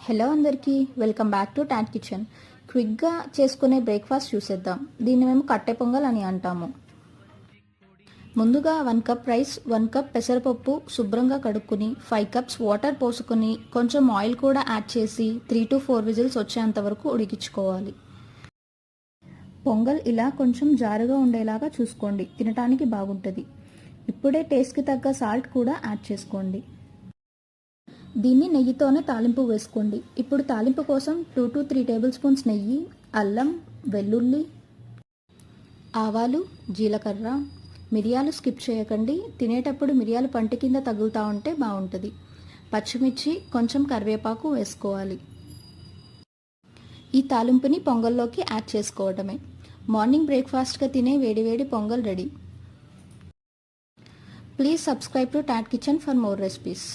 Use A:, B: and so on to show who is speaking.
A: Hello అందరికీ, welcome back to Tot Kitchen. క్విక్గా చేసుకునే బ్రేక్ఫాస్ట్ చూసేద్దాం. దీన్ని మేము కట్టె పొంగల్ అని అంటాము. ముందుగా 1 కప్ రైస్, 1 కప్ పెసరపప్పు శుభ్రంగా కడుక్కుని 5 కప్స్ వాటర్ పోసుకొని కొంచెం ఆయిల్ కూడా యాడ్ చేసి 3 to 4 విజిల్స్ వచ్చేంత వరకు ఉడికించుకోవాలి. పొంగల్ ఇలా కొంచెం జారుగా ఉండేలాగా చూసుకోండి, తినటానికి బాగుంటుంది. ఇప్పుడే టేస్ట్కి తగ్గ సాల్ట్ కూడా యాడ్ చేసుకోండి. దీన్ని నెయ్యితోనే తాలింపు వేసుకోండి. ఇప్పుడు తాలింపు కోసం 2 to 3 టేబుల్ స్పూన్స్ నెయ్యి, అల్లం, వెల్లుల్లి, ఆవాలు, జీలకర్ర, మిరియాలు స్కిప్ చేయకండి. తినేటప్పుడు మిరియాలు పంటి కింద తగులుతూ ఉంటే బాగుంటుంది. పచ్చిమిర్చి, కొంచెం కరివేపాకు వేసుకోవాలి. ఈ తాలింపుని పొంగల్లోకి యాడ్ చేసుకోవడమే. మార్నింగ్ బ్రేక్ఫాస్ట్గా తినే వేడివేడి pongal ready. Please subscribe to Tot Kitchen for more recipes.